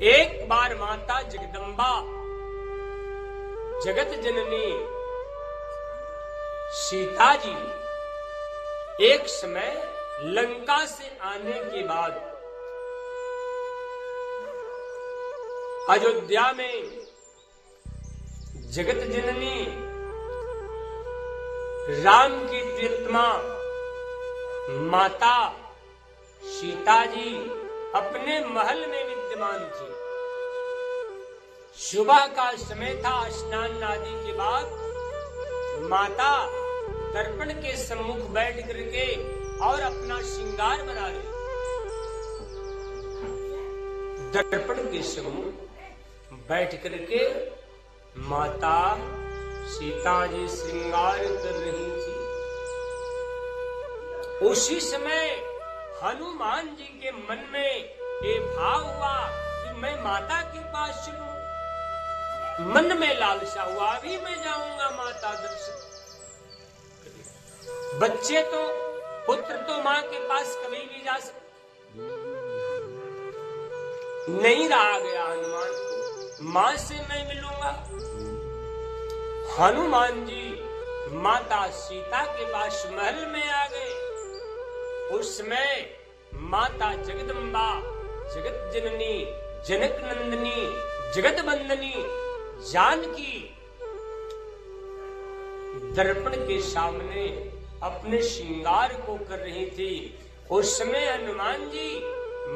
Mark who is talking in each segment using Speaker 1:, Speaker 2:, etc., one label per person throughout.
Speaker 1: एक बार माता जगदम्बा जगत जननी सीता जी एक समय लंका से आने के बाद अयोध्या में जगत जननी राम की प्रियतमा माता सीता जी अपने महल में विद्यमान थी। सुबह का समय था। स्नान आदि के बाद माता दर्पण के सम्मुख बैठ करके और अपना श्रृंगार बना रही। दर्पण के सम्मुख बैठ करके माता सीता जी श्रृंगार कर रही थी। उसी समय हनुमान जी के मन में ये भाव हुआ कि मैं माता के पास चलूं। मन में लालसा हुआ, अभी मैं जाऊंगा माता दर्शन। बच्चे तो, पुत्र तो मां के पास कभी भी जा सकते। नहीं रहा गया हनुमान को, मां से मैं मिलूंगा। हनुमान जी माता सीता के पास महल में आ गए। उसमें माता जगदम्बा जगत जननी जनक नंदिनी जगत बंदनी जानकी दर्पण के सामने अपने श्रृंगार को कर रही थी। उस समय हनुमान जी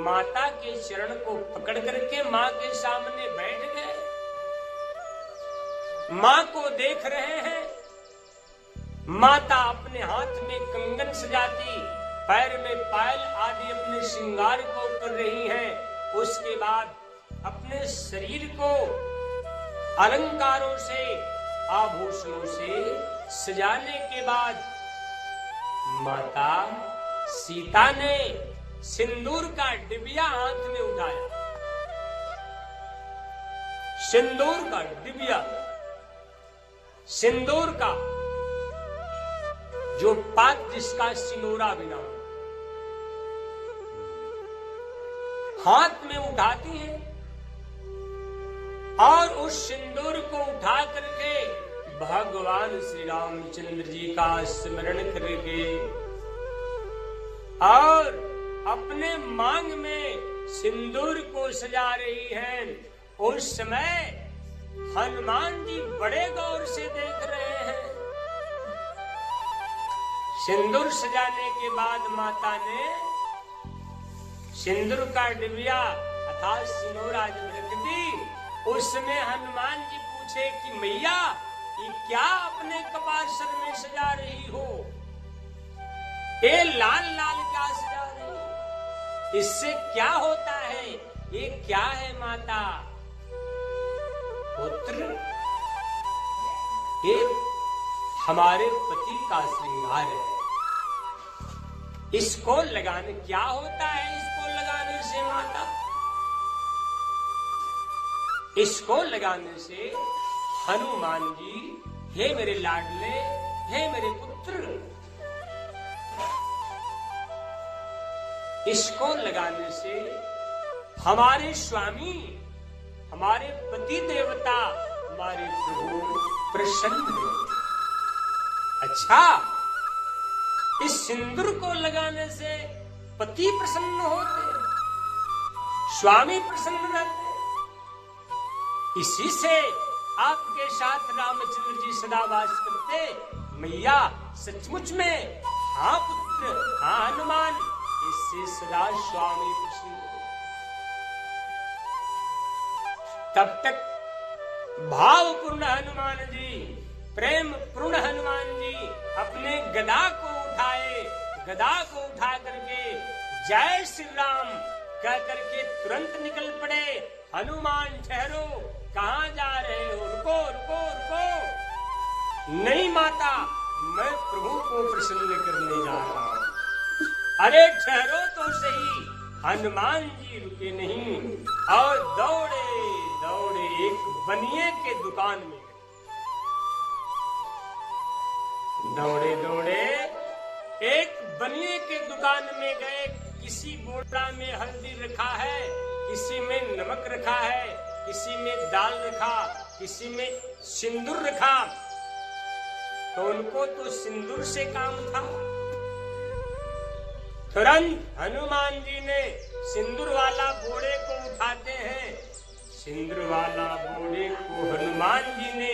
Speaker 1: माता के चरण को पकड़ करके मां के सामने बैठ गए। मां को देख रहे हैं। माता अपने हाथ में कंगन सजाती, पैर में पायल आदि अपने श्रृंगार को कर रही हैं। उसके बाद अपने शरीर को अलंकारों से, आभूषणों से सजाने के बाद माता सीता ने सिंदूर का डिबिया हाथ में उठाया। सिंदूर का डिबिया, सिंदूर का जो पात्र जिसका सिनोरा बिना हाथ में उठाती है और उस सिंदूर को उठा करके भगवान श्री रामचंद्र जी का स्मरण करके और अपने मांग में सिंदूर को सजा रही हैं। उस समय हनुमान जी बड़े गौर से देख रहे हैं। सिंदूर सजाने के बाद माता ने सिंदूर का डिबिया अर्थात सिनोरा जब रख दी, उसमें हनुमान जी पूछे कि मैया ये क्या अपने कपार में सजा रही हो? ये लाल लाल क्या सजा रही हो? इससे क्या होता है? ये क्या है माता? पुत्र, ये हमारे पति का श्रृंगार है। इसको लगाने क्या होता है? इसको लगाने से माता, इसको लगाने से हनुमान जी, हे मेरे लाडले, हे मेरे पुत्र, इसको लगाने से हमारे स्वामी, हमारे पति देवता, हमारे प्रभु प्रसन्न हैं। अच्छा, इस सिंदूर को लगाने से पति प्रसन्न होते, स्वामी प्रसन्न रहते। इसी से आपके साथ रामचंद्र जी सदा वास करते। मैया सचमुच में, हाँ पुत्र, हाँ हनुमान, इससे सदा स्वामी प्रसन्न। तब तक भावपूर्ण हनुमान जी, प्रेम पूर्ण हनुमान जी अपने गदा को उठाए, गदा को उठा करके जय श्री राम कह करके तुरंत निकल पड़े। हनुमान ठहरो, कहाँ जा रहे हो? रुको रुको रुको। नहीं माता, मैं प्रभु को प्रसन्न करने जा रहा हूँ। अरे ठहरो तो सही। हनुमान जी रुके नहीं और दौड़े दौड़े एक बनिए के दुकान में गए। दौड़े दौड़े एक बनिए के दुकान में गए। किसी बोरा में हल्दी रखा है, किसी में नमक रखा है, किसी में दाल रखा, किसी में सिंदूर रखा, तो उनको तो सिंदूर से काम था। तुरंत हनुमान जी ने सिंदूर वाला बोड़े को उठाते हैं। सिंदूर वाला बोड़े को हनुमान जी ने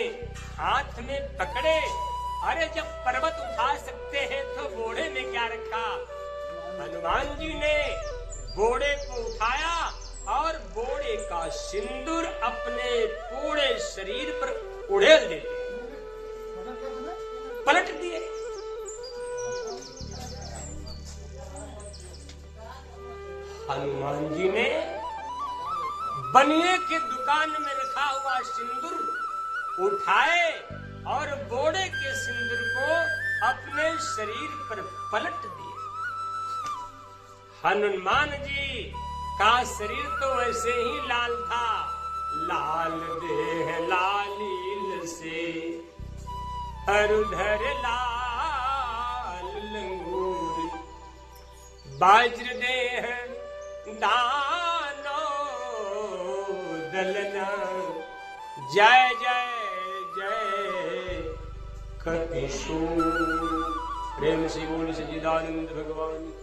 Speaker 1: हाथ में पकड़े। अरे जब पर्वत उठा सकते हैं तो बोड़े में क्या रखा। हनुमान जी ने बोड़े को उठाया और बोड़े का सिंदूर अपने पूरे शरीर पर उड़ेल देते, पलट दिए। हनुमान जी ने बनिए की दुकान में रखा हुआ सिंदूर उठाए और बोड़े के सिंदूर को अपने शरीर पर पलट दिए। हनुमान जी का शरीर तो वैसे ही लाल था, लाल देह लालील से हरुधर लाल लंगूर, बाज्र देह दानो दलना, जय जय जय कपिशूर। प्रेम से बोल सच्चिदानंद भगवान।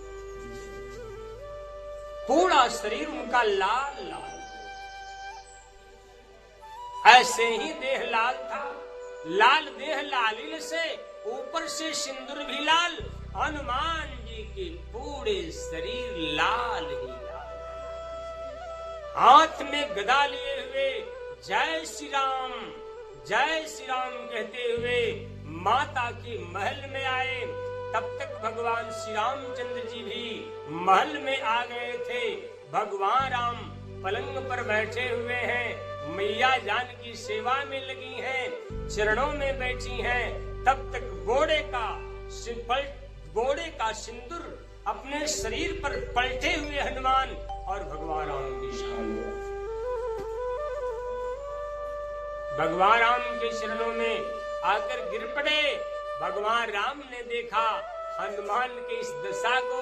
Speaker 1: पूरा शरीर उनका लाल लाल, ऐसे ही देह लाल था। लाल देह लालील से ऊपर से सिंदूर भी लाल। हनुमान जी के पूरे शरीर लाल ही लाल, हाथ में गदा लिए हुए जय श्री राम कहते हुए माता के महल में आए। तब तक भगवान श्री रामचंद्र जी भी महल में आ गए थे। भगवान राम पलंग पर बैठे हुए हैं, मैया जानकी सेवा में लगी हैं, चरणों में बैठी हैं। तब तक घोड़े का सिंदूर अपने शरीर पर पलटे हुए हनुमान और भगवान राम के सामने, भगवान राम के चरणों में आकर गिर पड़े। भगवान राम ने देखा हनुमान के इस दशा को।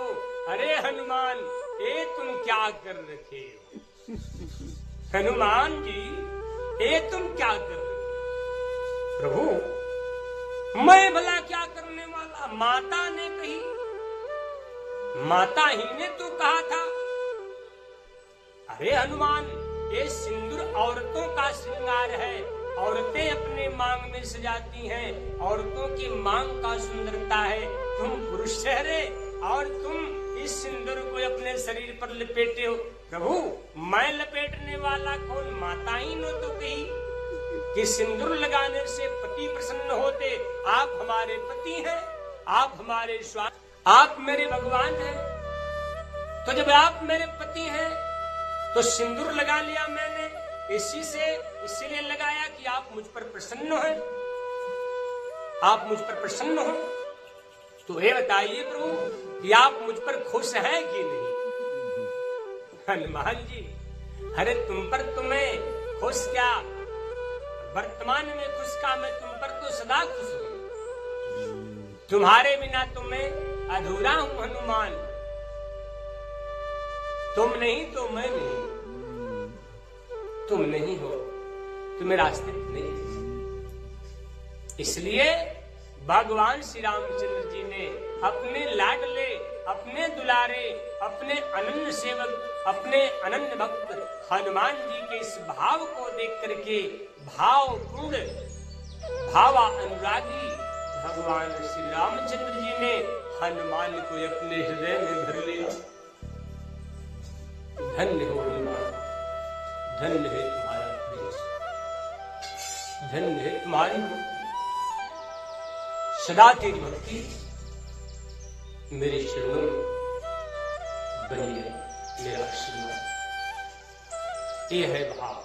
Speaker 1: अरे हनुमान, ये तुम क्या कर रखे हो? हनुमान जी, ये तुम क्या कर रहे? प्रभु, मैं भला क्या करने वाला? माता ने कही, माता ही ने तो कहा था। अरे हनुमान, ये सिंदूर औरतों का श्रृंगार है, औरतें अपने मांग में सजाती हैं, औरतों की मांग का सुंदरता है। तुम पुरुष ठहरे और तुम इस सिंदूर को अपने शरीर पर लपेटे हो। प्रभु, मैं लपेटने वाला कौन? माता ही ने तो कही कि सिंदूर लगाने से पति प्रसन्न होते। आप हमारे पति हैं, आप हमारे स्वामी, आप मेरे भगवान हैं। तो जब आप मेरे पति हैं तो सिंदूर लगा लिया मैंने, इसीलिए लगाया कि आप मुझ पर प्रसन्न हैं, आप मुझ पर प्रसन्न हो। तो ये बताइए प्रभु कि आप मुझ पर खुश हैं कि नहीं? हनुमान जी, अरे तुम पर तुम्हें खुश क्या, वर्तमान में खुश का मैं तुम पर तो सदा खुश हूं। तुम्हारे बिना तुम्हें अधूरा हूं हनुमान। तुम नहीं तो मैं नहीं, तुम नहीं हो तो मेरा अस्तित्व नहीं। इसलिए भगवान श्री रामचंद्र जी ने अपने लाडले, अपने दुलारे, अपने अनन्य सेवक, अपने अनन्य भक्त हनुमान जी के इस भाव को देख करके भावपूर्ण, भावा अनुरागी भगवान श्री रामचंद्र जी ने हनुमान को अपने हृदय में भर लिया। धन्य हो हनुमान, धन्य है तुम्हारा प्रेम, धन्य है तुम्हारी भक्ति। सदा तेरी भक्ति मेरे चरणों में बनी है, मेरा आशीर्वाद। ये है भाव।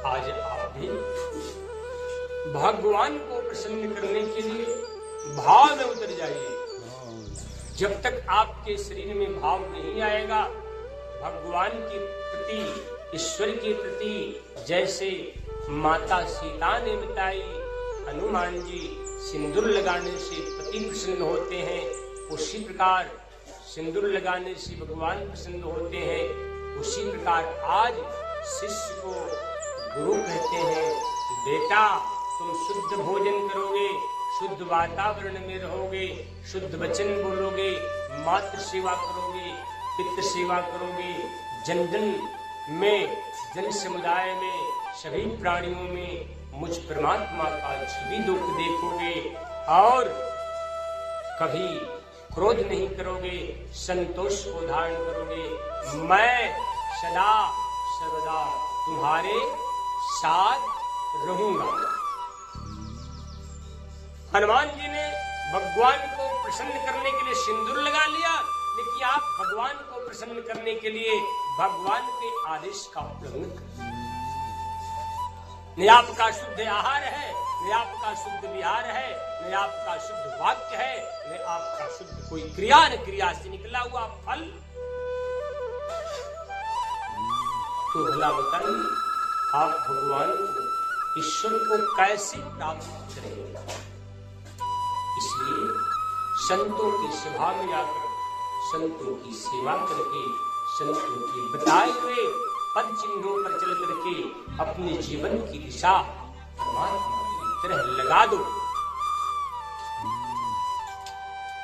Speaker 1: आज आप भी भगवान को प्रसन्न करने के लिए भाव में उतर जाइए। जब तक आपके शरीर में भाव नहीं आएगा, भगवान के प्रति, ईश्वर के प्रति, जैसे माता सीता ने बताई हनुमान जी सिंदूर लगाने से पति प्रसन्न होते हैं, उसी प्रकार सिंदूर लगाने से भगवान प्रसन्न होते हैं, उसी प्रकार आज शिष्य को गुरु कहते हैं। बेटा तुम शुद्ध भोजन करोगे, शुद्ध वातावरण में रहोगे, शुद्ध वचन बोलोगे, मातृ सेवा करोगे, पितृ सेवा करोगे, जन जन में, जन समुदाय में, सभी प्राणियों में मुझ परमात्मा का छवि दुख देखोगे और कभी क्रोध नहीं करोगे, संतोष को धारण करोगे। मैं सदा सर्वदा तुम्हारे साथ रहूंगा। हनुमान जी ने भगवान को प्रसन्न करने के लिए सिंदूर लगा लिया, लेकिन आप भगवान को प्रसन्न करने के लिए भगवान के आदेश का उल्लंघन कर, न आपका शुद्ध आहार है, न आपका शुद्ध विहार है, न आपका शुद्ध वाक्य है, न आपका शुद्ध कोई क्रिया, न क्रिया से निकला हुआ फल। तो भला बताइए आप भगवान को, ईश्वर को कैसे प्राप्त करेंगे? इसलिए संतों की सभा में आकर, संतों की सेवा करके, संतों के बताए हुए पद चिन्हों पर चल करके अपने जीवन की दिशा परमात्मा की तरह लगा दो।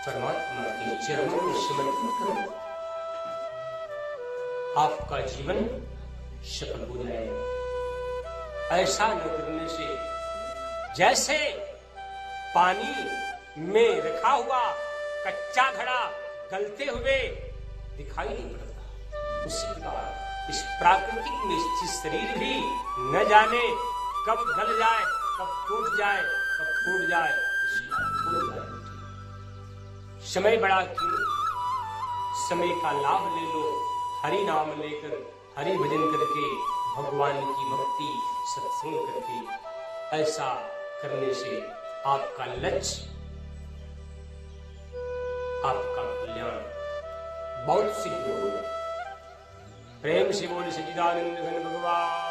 Speaker 1: परमात्मा के चरणों में समर्पित करो, आपका जीवन सफल हो जाए। ऐसा न करने से जैसे पानी में रखा हुआ कच्चा घड़ा गलते हुए दिखाई नहीं पड़ता, उसी प्रकार इस प्राकृतिक में स्थित शरीर भी न जाने कब गल जाए, कब टूट जाए, कब फूट जाए, समय बड़ा कीमती, समय का लाभ ले लो। हरि नाम लेकर, हरि भजन करके, भगवान की भक्ति सत्संग करके, ऐसा करने से आपका लक्ष्य, आपका कल्याण बहुत सिद्ध होगा। प्रेम से बोले सच्चिदानंद घन भगवान।